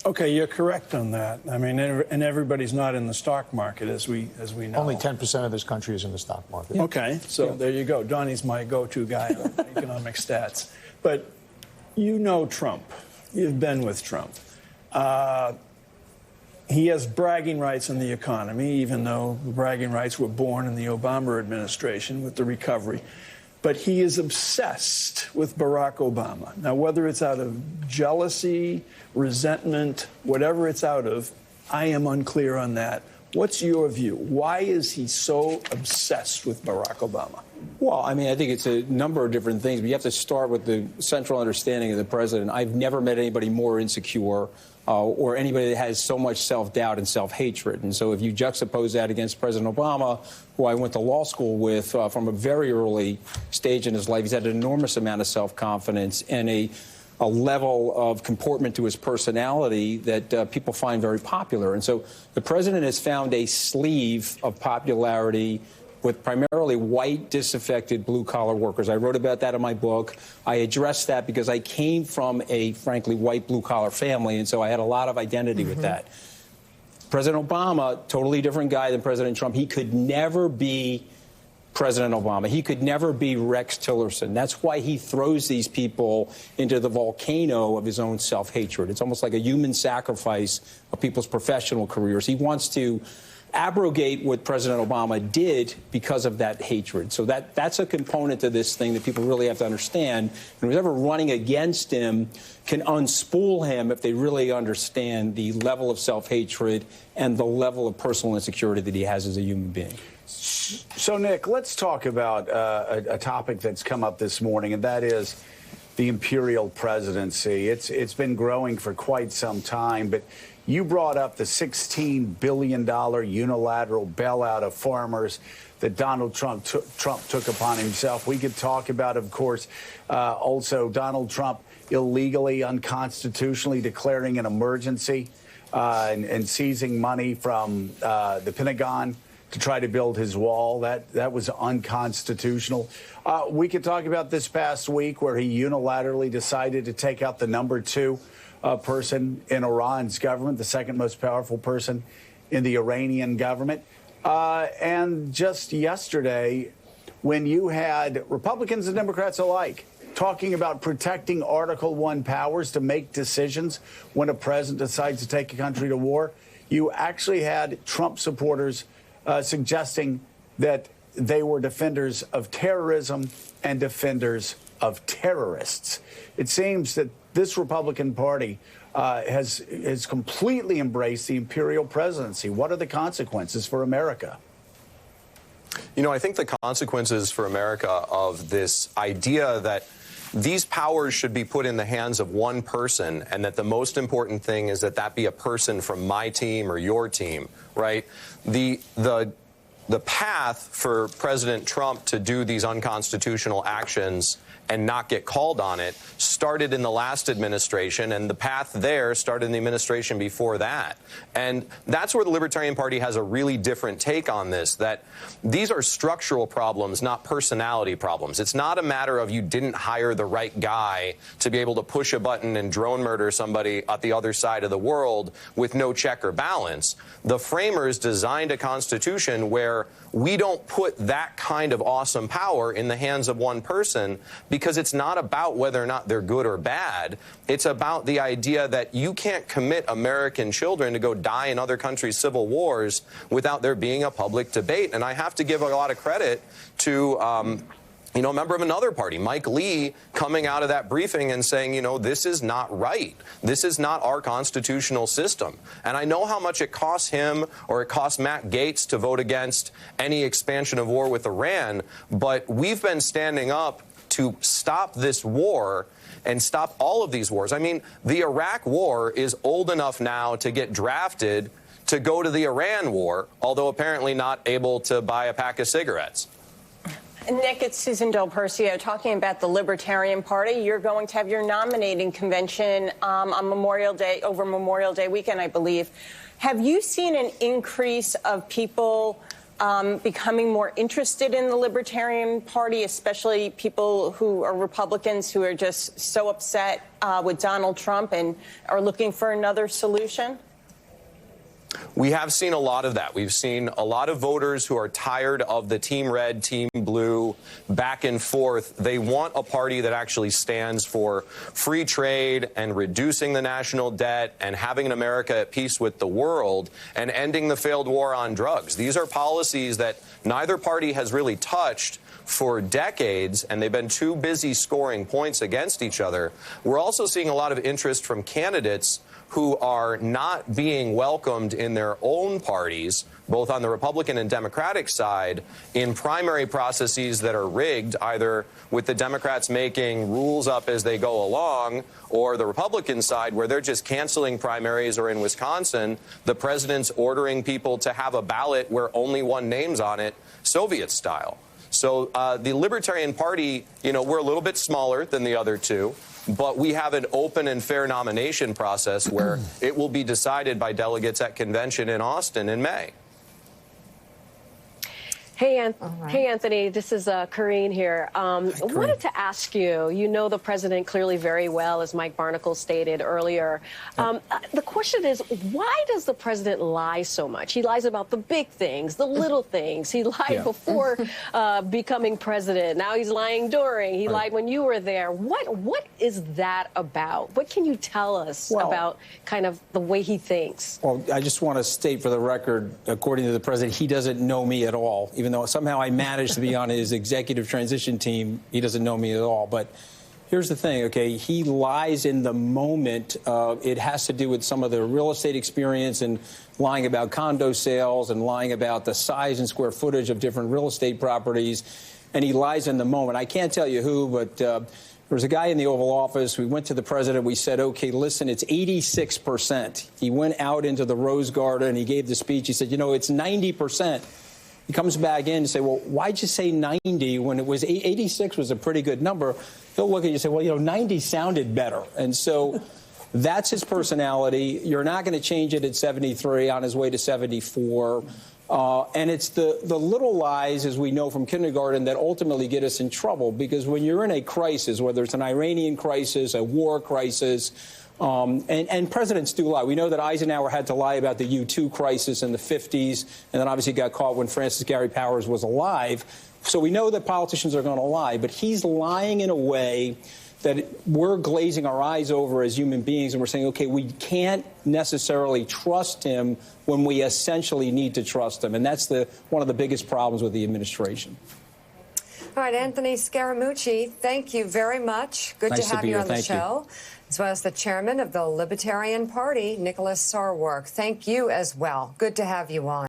Okay, you're correct on that. I mean, and everybody's not in the stock market, as we know. Only 10% of this country is in the stock market. Okay, so there you go. Donnie's my go-to guy on economic stats. But you know Trump. You've been with Trump. He has bragging rights in the economy, even though the bragging rights were born in the Obama administration with the recovery. But he is obsessed with Barack Obama. Now, whether it's out of jealousy, resentment, whatever it's out of, I am unclear on that. What's your view? Why is he so obsessed with Barack Obama? Well, I mean, I think it's a number of different things, but you have to start with the central understanding of the president. I've never met anybody more insecure or anybody that has so much self-doubt and self-hatred. And so if you juxtapose that against President Obama, who I went to law school with from a very early stage in his life, he's had an enormous amount of self-confidence and a level of comportment to his personality that people find very popular. And so the president has found a sleeve of popularity with primarily white, disaffected, blue-collar workers. I wrote about that in my book. I addressed that because I came from a, frankly, white, blue-collar family, and so I had a lot of identity with that. President Obama, totally different guy than President Trump. He could never be President Obama. He could never be Rex Tillerson. That's why he throws these people into the volcano of his own self-hatred. It's almost like a human sacrifice of people's professional careers. He wants to abrogate what President Obama did because of that hatred. So that's a component to this thing that people really have to understand. And whoever running against him can unspool him if they really understand the level of self-hatred and the level of personal insecurity that he has as a human being. So, Nick, let's talk about a topic that's come up this morning, and that is the imperial presidency. It's been growing for quite some time, but you brought up the $16 billion unilateral bailout of farmers that Donald Trump took upon himself. We could talk about, of course, also Donald Trump illegally, unconstitutionally declaring an emergency and seizing money from the Pentagon to try to build his wall. That was unconstitutional. We could talk about this past week where he unilaterally decided to take out the #2 person in Iran's government, the second most powerful person in the Iranian government. And just yesterday, when you had Republicans and Democrats alike talking about protecting Article I powers to make decisions when a president decides to take a country to war, you actually had Trump supporters suggesting that they were defenders of terrorism and defenders of terrorists. It seems that this Republican Party has completely embraced the imperial presidency. What are the consequences for America? You know, I think the consequences for America of this idea that these powers should be put in the hands of one person, and that the most important thing is that that be a person from my team or your team, right? The path for President Trump to do these unconstitutional actions and not get called on it started in the last administration, and the path there started in the administration before that. And that's where the Libertarian Party has a really different take on this, that these are structural problems, not personality problems. It's not a matter of you didn't hire the right guy to be able to push a button and drone murder somebody at the other side of the world with no check or balance. The framers designed a constitution where we don't put that kind of awesome power in the hands of one person, because it's not about whether or not they're good or bad. It's about the idea that you can't commit American children to go die in other countries' civil wars without there being a public debate. And I have to give a lot of credit to a member of another party, Mike Lee, coming out of that briefing and saying, this is not right. This is not our constitutional system. And I know how much it costs him or it costs Matt Gaetz to vote against any expansion of war with Iran, but we've been standing up to stop this war and stop all of these wars. I mean, the Iraq war is old enough now to get drafted to go to the Iran war, although apparently not able to buy a pack of cigarettes. Nick, it's Susan Del Percio talking about the Libertarian Party. You're going to have your nominating convention on Memorial Day, over Memorial Day weekend, I believe. Have you seen an increase of people becoming more interested in the Libertarian Party, especially people who are Republicans who are just so upset with Donald Trump and are looking for another solution? We have seen a lot of that. We've seen a lot of voters who are tired of the team red, team blue, back and forth. They want a party that actually stands for free trade and reducing the national debt and having an America at peace with the world and ending the failed war on drugs. These are policies that neither party has really touched for decades, and they've been too busy scoring points against each other. We're also seeing a lot of interest from candidates who are not being welcomed in their own parties, both on the Republican and Democratic side, in primary processes that are rigged, either with the Democrats making rules up as they go along, or the Republican side where they're just canceling primaries, or in Wisconsin, the president's ordering people to have a ballot where only one name's on it, Soviet style. So the Libertarian Party, you know, we're a little bit smaller than the other two, but we have an open and fair nomination process where it will be decided by delegates at convention in Austin in May. Hey, Anthony, this is Karine here. I wanted to ask you, you know the president clearly very well, as Mike Barnicle stated earlier. The question is, why does the president lie so much? He lies about the big things, the little things. He lied before becoming president. Now he's lying during. He lied when you were there. What is that about? What can you tell us about kind of the way he thinks? Well, I just want to state for the record, according to the president, he doesn't know me at all. Even though somehow I managed to be on his executive transition team, he doesn't know me at all. But here's the thing, okay? He lies in the moment. It has to do with some of the real estate experience and lying about condo sales and lying about the size and square footage of different real estate properties. And he lies in the moment. I can't tell you who, but there was a guy in the Oval Office. We went to the president. We said, OK, listen, it's 86%. He went out into the Rose Garden. He gave the speech. He said, you know, it's 90%. He comes back in and say, well, why'd you say 90 when it was 86 was a pretty good number? He'll look at you and say, well, you know, 90 sounded better. And so that's his personality. You're not going to change it at 73 on his way to 74. And it's the little lies, as we know from kindergarten, that ultimately get us in trouble. Because when you're in a crisis, whether it's an Iranian crisis, a war crisis, and presidents do lie. We know that Eisenhower had to lie about the U-2 crisis in the 50s, and then obviously got caught when Francis Gary Powers was alive. So we know that politicians are going to lie, but he's lying in a way that we're glazing our eyes over as human beings, and we're saying, okay, we can't necessarily trust him when we essentially need to trust him. And that's one of the biggest problems with the administration. All right, Anthony Scaramucci, thank you very much. Good to have you on the show. As well as the chairman of the Libertarian Party, Nicholas Sarwark. Thank you as well. Good to have you on.